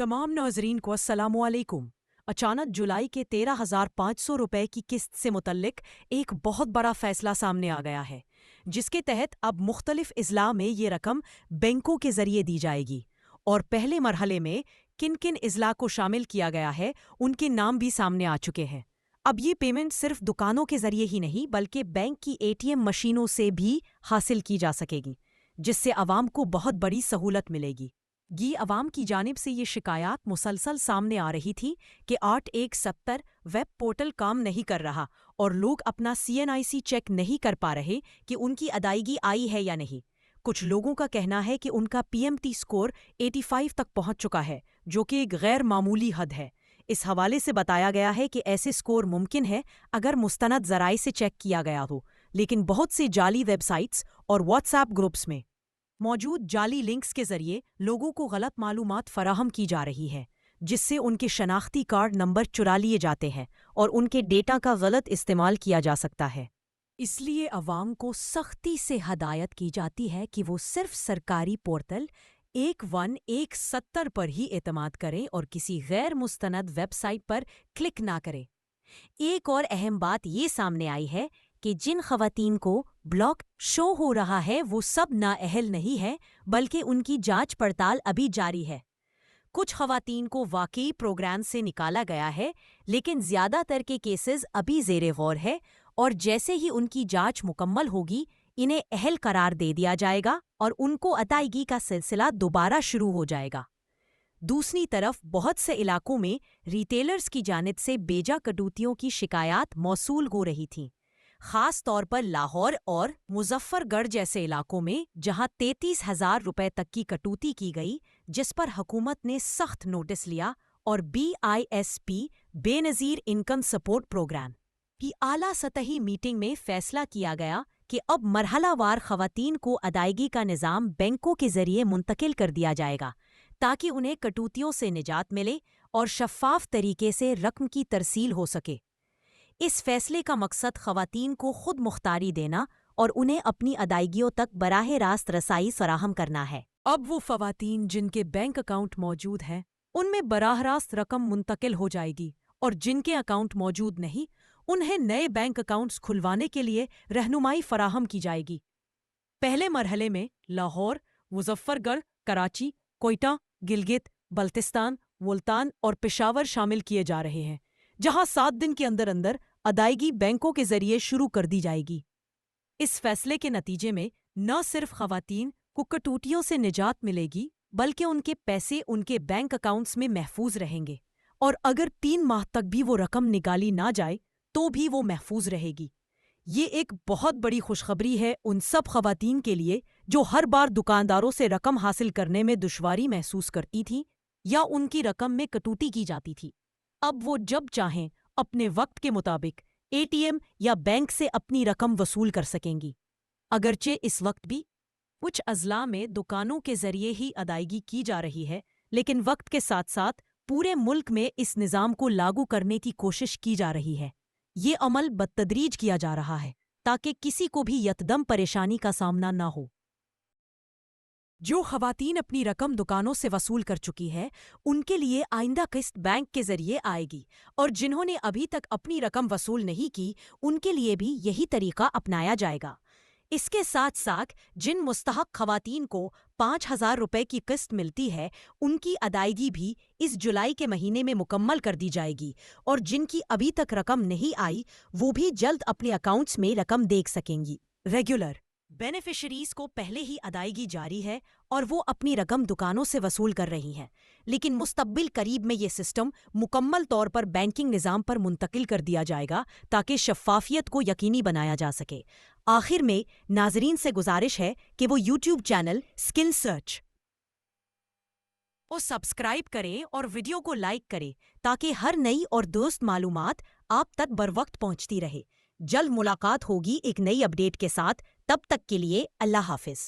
तमाम नाजरीन को अस्सलामु अलैकुम। अचानक जुलाई के 13,500 रुपए की किस्त से मुतल्लिक एक बहुत बड़ा फैसला सामने आ गया है, जिसके तहत अब मुख्तलिफ इजला में ये रकम बैंकों के जरिए दी जाएगी। और पहले मरहले में किन किन इजला को शामिल किया गया है, उनके नाम भी सामने आ चुके हैं। अब ये पेमेंट सिर्फ दुकानों के जरिए ही नहीं बल्कि बैंक की ATM मशीनों से भी हासिल की जा सकेगी, जिससे अवाम को बहुत बड़ी सहूलत मिलेगी। अवाम की जानिब से ये शिकायत मुसलसल सामने आ रही थी कि 8170 वेब पोर्टल काम नहीं कर रहा और लोग अपना CNIC चेक नहीं कर पा रहे कि उनकी अदायगी आई है या नहीं। कुछ लोगों का कहना है कि उनका PMT स्कोर 85 तक पहुंच चुका है, जो कि एक गैर मामूली हद है। इस हवाले से बताया गया है कि ऐसे स्कोर मुमकिन है अगर मुस्तनद ज़राए से चेक किया गया हो, लेकिन बहुत से जाली वेबसाइट्स और WhatsApp ग्रुप्स में मौजूद जाली लिंक्स के जरिए लोगों को गलत मालूमात फराहम की जा रही है, जिससे उनके शनाख्ती कार्ड नंबर चुरा लिए जाते हैं और उनके डेटा का गलत इस्तेमाल किया जा सकता है। इसलिए अवाम को सख्ती से हदायत की जाती है कि वो सिर्फ सरकारी पोर्टल 1170 पर ही एतमाद करें और किसी गैर मुस्तनद वेबसाइट पर क्लिक ना करें। एक और अहम बात ये सामने आई है कि जिन खवातीन को ब्लॉक शो हो रहा है वो सब नाअहल नहीं है, बल्कि उनकी जांच पड़ताल अभी जारी है। कुछ खवातीन को वाकई प्रोग्राम से निकाला गया है, लेकिन ज़्यादातर के केसेस अभी ज़ेरे गौर है और जैसे ही उनकी जांच मुकम्मल होगी इन्हें अहल करार दे दिया जाएगा और उनको अदायगी का सिलसिला दोबारा शुरू हो जाएगा। दूसरी तरफ बहुत से इलाकों में रिटेलर्स की जानिब से बेजा कटौतियों की शिकायत मौसूल हो रही थीं, खास तौर पर लाहौर और मुजफ्फरगढ़ जैसे इलाकों में, जहां 33,000 रुपए तक की कटौती की गई, जिस पर हुकूमत ने सख्त नोटिस लिया और BISP Benazir income support programme की आला सतही मीटिंग में फैसला किया गया कि अब मरहलावार खवातीन को अदायगी का निज़ाम बैंकों के जरिए मुंतकिल कर दिया जाएगा, ताकि उन्हें कटौतियों से निजात मिले और शफ़ाफ तरीके से रकम की तरसील हो सके। इस फैसले का मकसद खवातीन को खुद मुख्तारी देना और उन्हें अपनी अदायगियों तक बराह रास्त रसाई फराहम करना है। अब वो खवातीन जिनके बैंक अकाउंट मौजूद हैं, उनमें बराह रास्त रकम मुंतकिल हो जाएगी और जिनके अकाउंट मौजूद नहीं, उन्हें नए बैंक अकाउंट्स खुलवाने के लिए रहनुमाई फराहम की जाएगी। पहले मरहले में लाहौर, मुजफ्फरगढ़, कराची, कोयटा, गिलगित, बल्तिस्तान, मुल्तान और पेशावर शामिल किए जा रहे हैं, जहां 7 दिन के अंदर अंदर अदायगी बैंकों के जरिए शुरू कर दी जाएगी। इस फैसले के नतीजे में न सिर्फ खवातीन को कटौतियों से निजात मिलेगी, बल्कि उनके पैसे उनके बैंक अकाउंट्स में महफूज रहेंगे और अगर 3 माह तक भी वो रकम निकाली ना जाए तो भी वो महफूज रहेगी। ये एक बहुत बड़ी खुशखबरी है उन सब खवातीन के लिए जो हर बार दुकानदारों से रकम हासिल करने में दुश्वारी महसूस करती थीं या उनकी रकम में कटौती की जाती थी। अब वो जब चाहें अपने वक्त के मुताबिक ATM या बैंक से अपनी रकम वसूल कर सकेंगी। अगरचे इस वक्त भी कुछ अजला में दुकानों के जरिए ही अदायगी की जा रही है, लेकिन वक्त के साथ साथ पूरे मुल्क में इस निज़ाम को लागू करने की कोशिश की जा रही है। ये अमल बतदरीज किया जा रहा है ताकि किसी को भी यकदम परेशानी का सामना ना हो। जो खवातीन अपनी रकम दुकानों से वसूल कर चुकी है, उनके लिए आइंदा किस्त बैंक के जरिए आएगी और जिन्होंने अभी तक अपनी रकम वसूल नहीं की, उनके लिए भी यही तरीका अपनाया जाएगा। इसके साथ साथ जिन मुस्तहक खवातीन को 5,000 रुपए की किस्त मिलती है, उनकी अदायगी भी इस जुलाई के महीने में मुकम्मल कर दी जाएगी और जिनकी अभी तक रकम नहीं आई, वो भी जल्द अपने अकाउंट्स में रकम देख सकेंगी। रेगुलर बेनिफिशरीज को पहले ही अदायगी जारी है और वो अपनी रकम दुकानों से वसूल कर रही हैं, लेकिन मुस्तकबिल करीब में ये सिस्टम मुकम्मल तौर पर बैंकिंग निज़ाम पर मुंतकिल कर दिया जाएगा ताकि शफ़ाफियत को यकीनी बनाया जा सके। आखिर में नाजरीन से गुजारिश है कि वो YouTube चैनल स्किल सर्च को सब्सक्राइब करें और वीडियो को लाइक करें ताकि हर नई और दुरुस्त मालूमात आप तक बरवक्त पहुंचती रहे। जल्द मुलाकात होगी एक नई अपडेट के साथ। तब तक के लिए अल्लाह हाफिज।